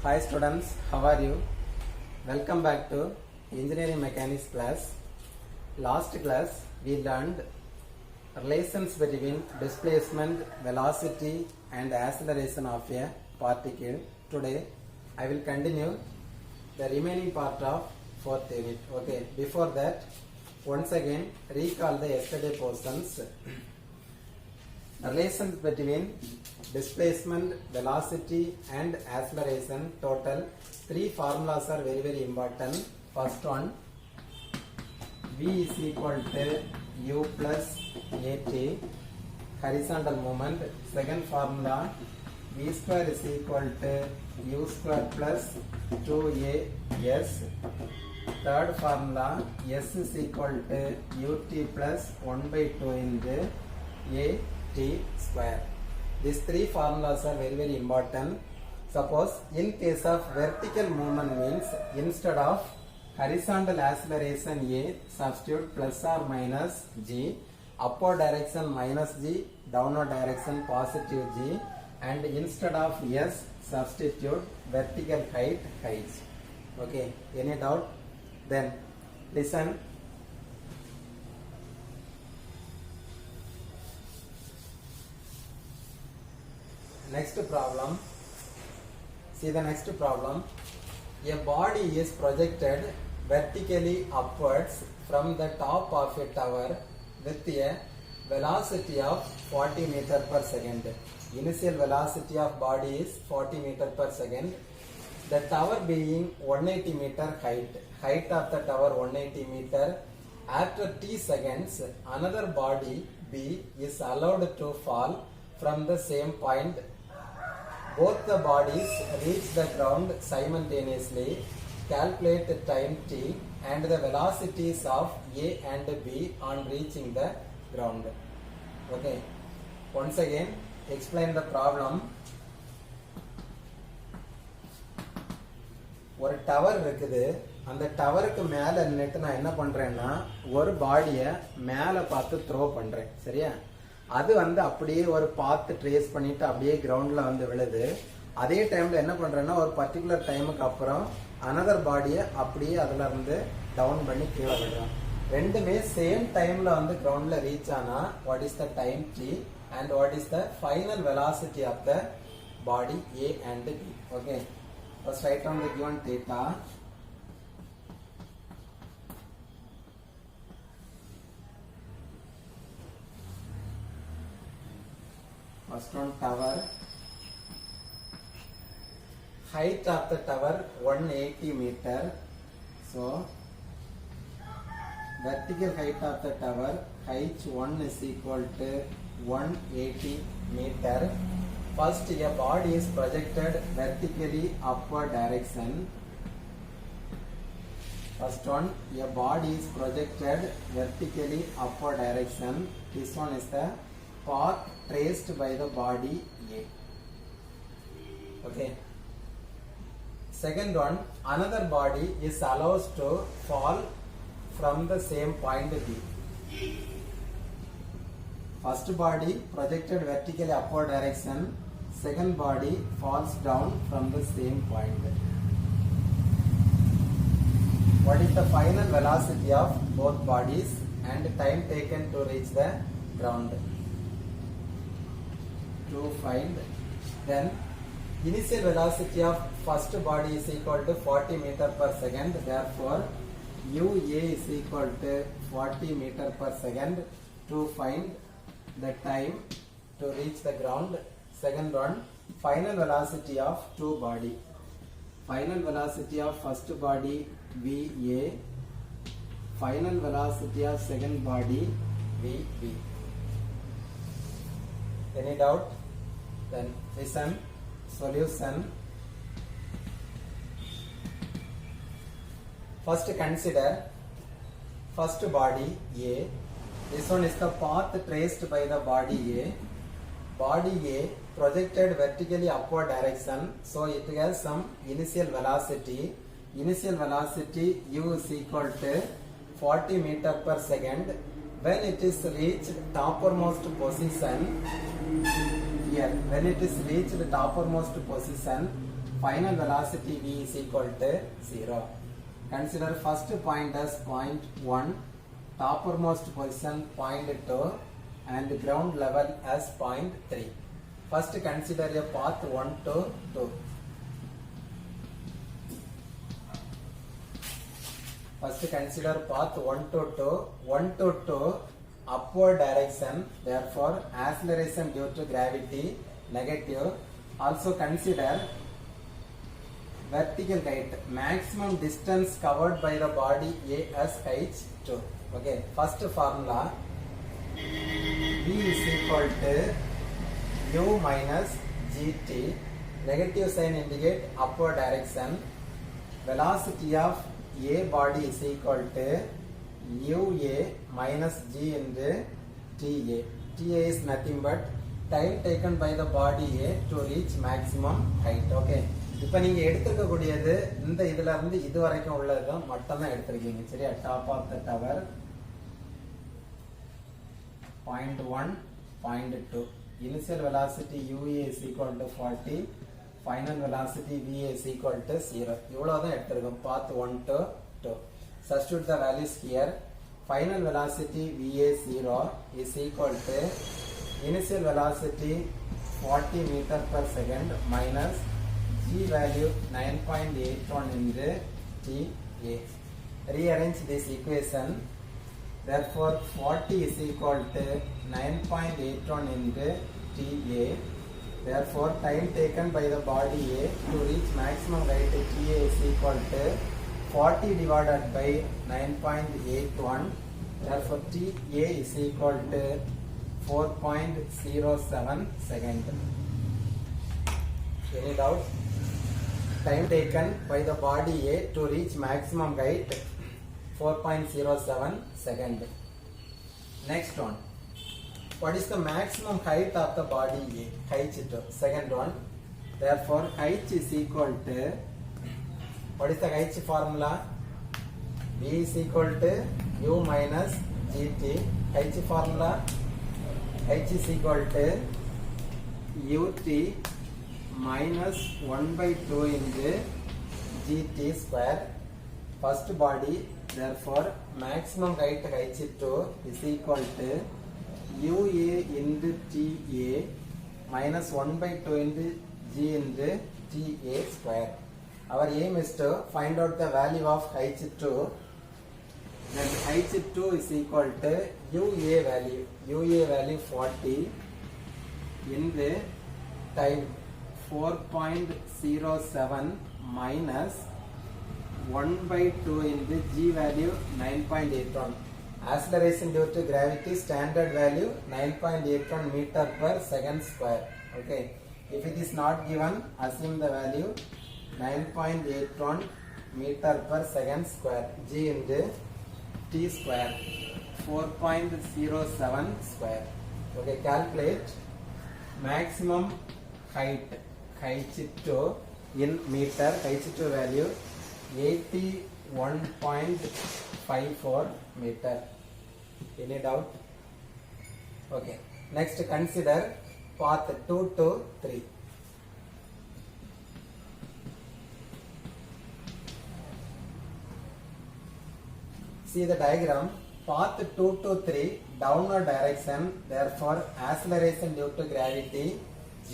Hi students, how are you? Welcome back to Engineering Mechanics class. Last class we learned relations between displacement, velocity and acceleration of a particle. Today I will continue the remaining part of fourth unit. Okay, before that once again recall the yesterday portions. Relations between displacement, velocity and acceleration, total 3 formulas are very important. First one, V is equal to U plus AT, horizontal moment. Second formula, V square is equal to U square plus 2AS. Third formula, S is equal to UT plus 1 by 2 into AT square. These 3 formulas are very important. Suppose in case of vertical movement means instead of horizontal acceleration A, substitute plus or minus G, upward direction minus G, downward direction positive G, and instead of S, substitute vertical height H. Okay, any doubt? Then listen. Next problem. See the next problem. A body is projected vertically upwards from the top of a tower with a velocity of 40 meter per second. Initial velocity of body is 40 meter per second. The tower being 180 meter height of the tower 180 meter. After t seconds, another body B is allowed to fall from the same point. Both the bodies reach the ground simultaneously. Calculate the time t and the velocities of A and B on reaching the ground. Okay. Once again, explain the problem. ஒரு tower இருக்குது. அந்த டவருக்கு மேல நின்னுட்டு நான் என்ன பண்றேன்னா ஒரு பாடியை மேல பார்த்து த்ரோ பண்றேன். சரியா? அது அப்படியே ஒரு பாத் ட்ரேஸ் பண்ணிட்டு அப்படியே கிரவுண்ட்ல விழுது. அதே டைம்ல என்ன பண்றேன்னா ஒரு பர்டிகுலர் டைமுக்கு அப்புறம் அனதர் பாடியை அப்படியே அதுல இருந்து டவுன் பண்ணி கீழே விடுறோம். ரெண்டுமே சேம் டைம்ல கிரவுண்ட்ல ரீச் ஆனா what is the time T and what is the final velocity of the body A and B. Okay, first write on the given theta. First one, tower. Height of the tower 180 meter. So vertical height of the tower H1 is equal to 180 meter. First, a body is projected vertically upward direction. First one, a body is projected vertically upward direction. This one is the path traced by the body A. Okay. Second one, another body is allowed to fall from the same point B. First body projected vertically upward direction. Second body falls down from the same point. What is the final velocity of both bodies and time taken to reach the ground? To find. Then initial velocity of first body is equal to 40 meter per second. Therefore UA is equal to 40 meter per second. To find the time to reach the ground. Second one, final velocity of two body. Final velocity of first body VA, final velocity of second body VB. Any doubt? Then listen. Solution. First consider first body A. This one is the path traced by the body A. Body A projected vertically upward direction, so it has some initial velocity. Initial velocity U is equal to 40 meter per second. When it is reached toppermost position, here when it is reached the toppermost position, final velocity v is equal to 0. Consider first point as point 1, toppermost position point 2 and ground level as point 3. First consider a path 1 to 2. First consider path 1 to 2. 1 to 2 upward direction, therefore acceleration due to gravity negative. Also consider vertical height, maximum distance covered by the body A as h2. Okay, first formula V is equal to U minus GT. Negative sign indicate upward direction. Velocity of A body is equal to UA minus G into TA. TA is nothing but time taken by the body A to reach maximum height. Okay. இப்போ நீங்க எடுத்துக்க கூடியது இந்த இதுல இருந்து இது வரைக்கும் உள்ளது மட்டும் தான் எடுத்துருக்கீங்க. சரியா? Top of the tower point 1, point 2. Initial velocity UA is equal to 40. Final velocity VA is equal to 0. இவ்வளவுதான் எடுத்துருக்கோம். Path 1 to 2. Substitute the values here. Final velocity VA 0 is equal to initial velocity 40 meter per second minus G value 9.81 into TA. Rearrange this equation. Therefore, 40 is equal to 9.81 into TA. Therefore, time taken by the body A to reach maximum height TA is equal to 40 divided by 9.81. Therefore, TA is equal to 4.07 seconds. Any doubt? Time taken by the body A to reach maximum height 4.07 seconds. Next one. What is the maximum height of the body A? H2. Second one. Therefore, H is equal to, what is the H formula? V is equal to U minus GT. H formula, H is equal to UT minus 1 by 2 into GT square. First body, therefore maximum height H2 is equal to UA into TA minus 1 by 2 into G into TA square. Our aim is to find out the value of H2. Then H2 is equal to UA value 40 into time 4.07 minus 1 by 2 into G value 9.81. Acceleration due to gravity standard value 9.81 meter per second square. Okay. If it is not given, assume the value 9.81 meter per second square. G into T square 4.07 square. Okay. Calculate maximum height H2 in meter. H2 value 81.54 meter. Any doubt? Okay. Next consider path 2 to 3. See the diagram. Path 2 to 3 downward direction. Therefore, acceleration due to gravity G.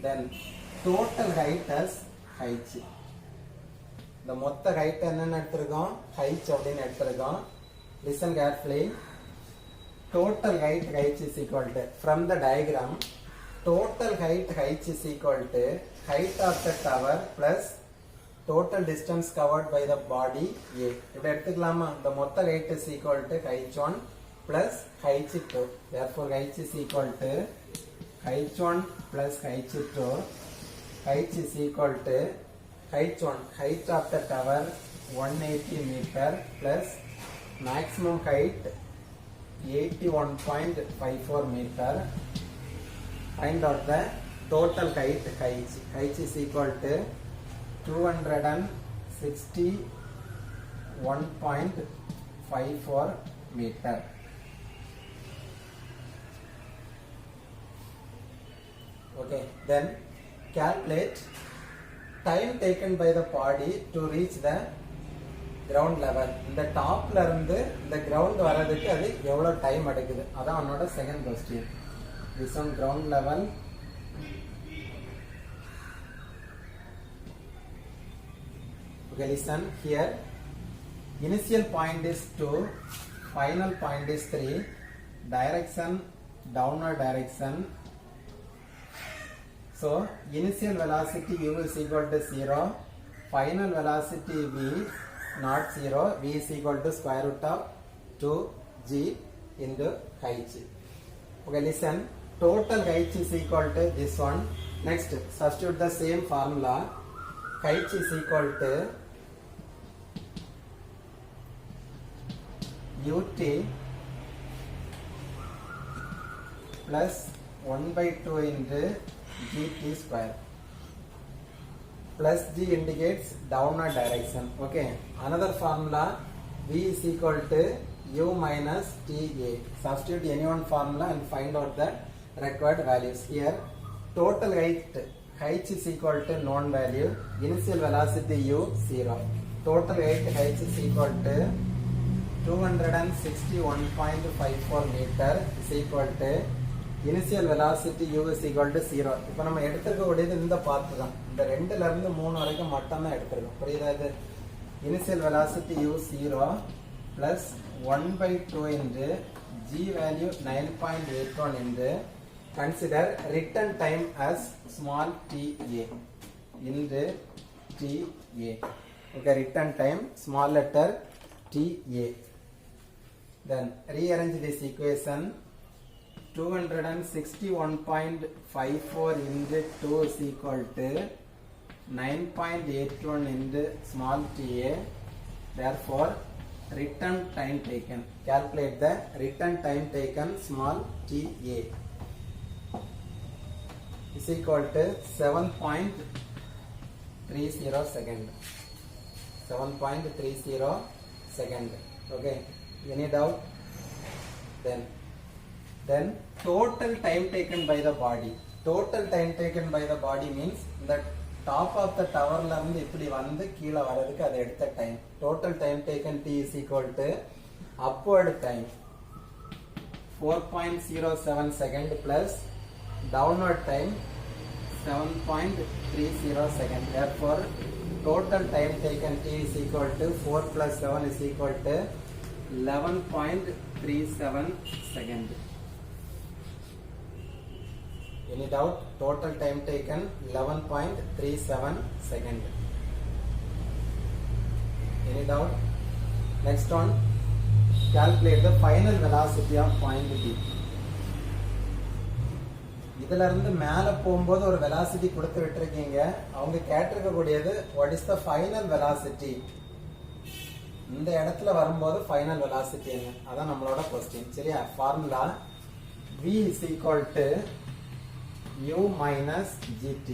Then total height as H. The மொத்த height என்னன்னு எடுத்துருக்கோம் h அப்படின்னு எடுத்துருக்கோம். Listen carefully. Total height h is equal to, from the diagram, total height h is equal to height of the tower plus total distance covered by the body A. இப்படி எடுத்துக்கலாமா? The மொத்த height is equal to h1 plus h2. Therefore, h is equal to h1 plus h2. H is equal to h1, height of the tower 180 meter plus maximum height 81.54 meter. Find out the total height h. H is equal to 261.54 meter. Okay, then calculate time taken by the body to reach the ground level. இந்த டாப்ல இருந்து இந்த ground வரதுக்கு அது எவ்வளவு time எடுக்குது, அதான் அவனோட second question. this on ground level. Okay, listen here. Initial point is 2, final point is 3, direction downward direction. So initial velocity u is equal to 0, final velocity v not 0, v is equal to square root of 2g into h. Okay, listen, total h is equal to this one. Next, substitute the same formula. H is equal to ut plus 1 by 2 into gt square. Plus g indicates downward direction. Okay, another formula, v is equal to u minus ta. Substitute any one formula and find out the required values. Here total height h is equal to known value, initial velocity u 0, total height h is equal to 261.54 meter is equal to initial velocity u is equal to 0. இப்போ நம்ம எடுத்துக்க கூடியது இந்த பாத்து தான், இந்த 2ல இருந்து 3 வரைக்கும் மட்டும் தான் எடுத்துறோம். புரியுதா? இது initial velocity u 0 plus 1 by 2 into g value 9.81 into consider return time as small ta into ta. Okay, return time small letter ta. Then rearrange this equation. 261.54 into 2 is equal to 9.81 into small ta. Therefore return time taken, calculate the return time taken small ta is equal to 7.30 second. 7.30 second. Okay, any doubt? Then total time taken by the body. Total time taken by the body means the top of the tower la irundhu ipdi vandu keela varadhukku adu edutha time. Total time taken t is equal to upward time 4.07 second plus downward time 7.30 second. Therefore total time taken t is equal to 4 plus 7 is equal to 11.37 second. Any doubt? Total time taken 11.37 second. Any doubt? Next one, calculate the final velocity of point B. இதுல இருந்து மேல போகும்போது ஒரு velocity கொடுத்து விட்டுருக்கீங்க, அவங்க கேட்டிருக்க கூடியது what is the final velocity. இந்த இடத்துல வரும்போது final velocity என்ன, அதான் நம்மளோட question. சரியா? Formula v is equal to u minus gt.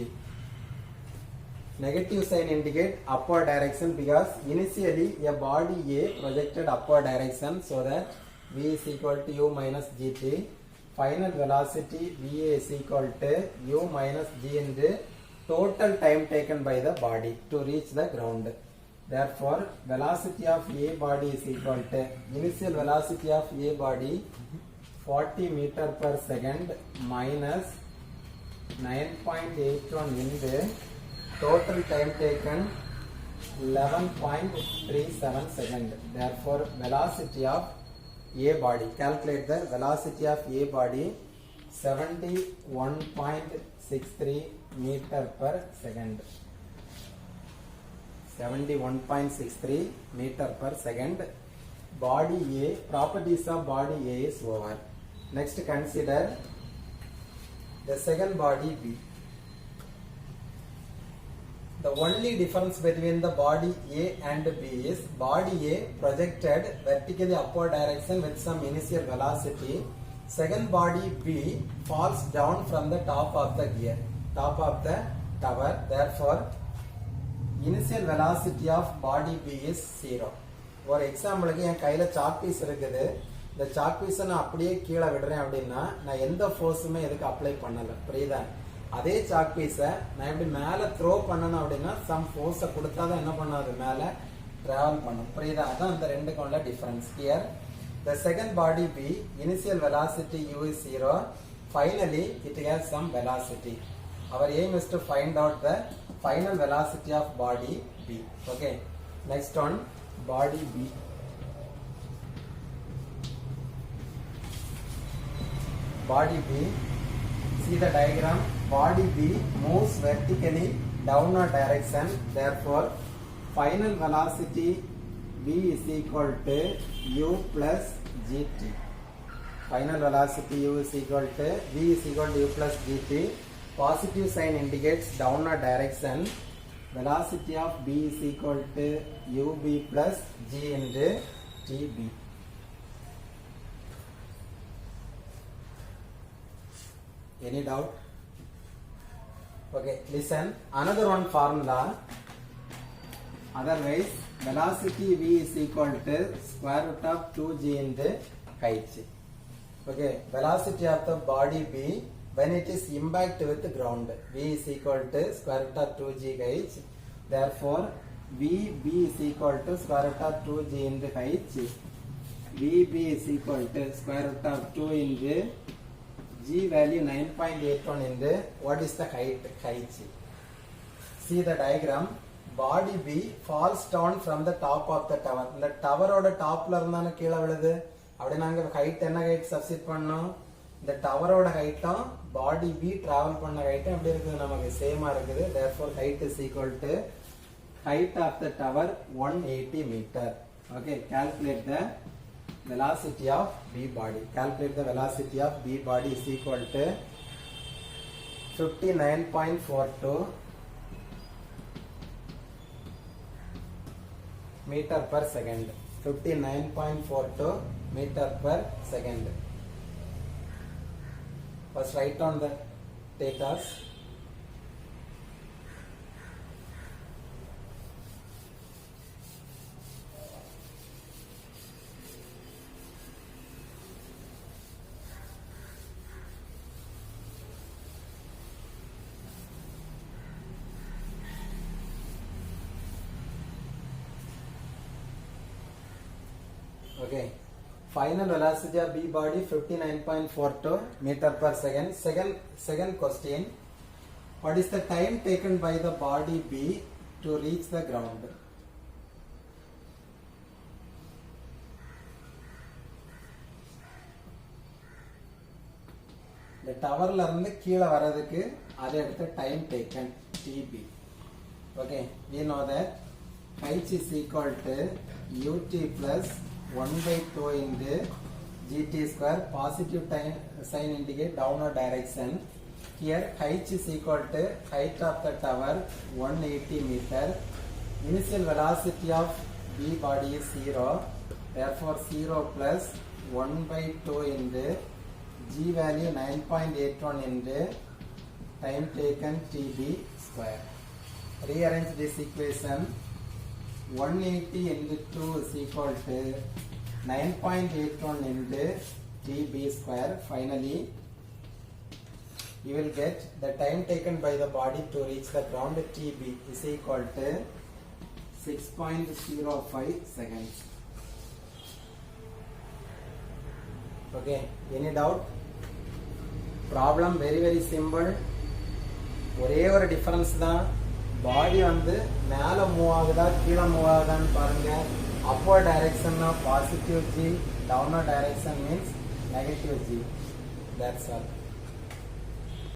Negative sign indicate upward direction because initially a body A projected upward direction, so that v is equal to u minus gt. Final velocity va is equal to u minus g into total time taken by the body to reach the ground. Therefore velocity of a body is equal to initial velocity of a body 40 meter per second minus 9.81 into total time taken 11.37 second. Therefore velocity of a body, calculate the velocity of a body 71.63 meter per second. 71.63 meter per second. Body A, properties of body A is over. Next consider the second body B. The only difference between the body A and B is body A projected vertically upward direction with some initial velocity. Second body B falls down from the top of the gear, top of the tower. Therefore initial velocity of body B is 0. For example, என் கையில chalk piece இருக்குது, இந்த chalk பீஸை நான் அப்படியே கீழே விடுறேன் அப்படின்னா நான் எந்த ஃபோர்ஸுமே இதுக்கு அப்ளை பண்ணல. புரியுதா? அதே சாக் பீஸை நான் இப்படி மேலே த்ரோ பண்ணணும் அப்படின்னா சம் ஃபோர்ஸை கொடுத்தா தான் என்ன பண்ணாது மேலே ட்ராவல் பண்ணும். புரியுதா? அதான் அந்த ரெண்டுக்கும் உள்ள difference. Here the second body B, initial velocity u is 0. Finally it has some velocity. Our aim is to find out the final velocity of body B. Okay, next one, body B. Body B, see the diagram. Body B moves vertically downward direction, therefore final velocity V is equal to u plus gt. Final velocity u is equal to V is equal to u plus gt. Positive sign indicates downward direction. Velocity of B is equal to ub plus g into tb. Any doubt? Okay, listen. Another one formula. Otherwise, velocity V is equal to square root of 2g into height. Okay, velocity of the body B when it is impact with the ground, V is equal to square root of 2g height. Therefore, VB is equal to square root of 2g into height. VB is equal to square root of 2 into g value 9.81 into what is the height? See the diagram. Body B falls down from the top of the tower. இந்த டவரோட டாப்ல இருந்தானே கீழே விழுது. அப்படி நாங்க height என்ன height substitute பண்ணோம்? இந்த டவரோட ஹைட்டும் பாடி B டிராவல் பண்ண ஹைட்டும் எப்படி இருக்குது? நமக்கு சேமா இருக்குது. Therefore height is equal to height of the tower 180 meter. Okay, calculate the velocity of B body. Calculate the velocity of B body is equal to 59.42 meter per second. 59.42 meter per second. First write on the datas. Okay, final velocity of B body 59.42 meter per second. Second question, what is the time taken by the body B to reach the ground? The tower la irundhu keela varadhukku adu edutha time taken TB. Okay, we know that h is equal to ut plus 1 by 2 into gt square. Positive time sign indicate downward direction. Here h is equal to height of the tower 180 meter. Initial velocity of B body is 0. Therefore 0 plus 1 by 2 into g value 9.81 into time taken TB square. Rearrange this equation. 180 into 2 is equal to 9.81 into TB square. Finally, you will get the time taken by the body to reach the ground TB is equal to 6.05 seconds. Okay, any doubt? Problem very simple. ஒரே ஒரு difference தான். பாடி வந்து மேலே move ஆகுதா கீழே move ஆகுதான்னு பாருங்க. upward direction of positive G, downward direction means negative G. That's all.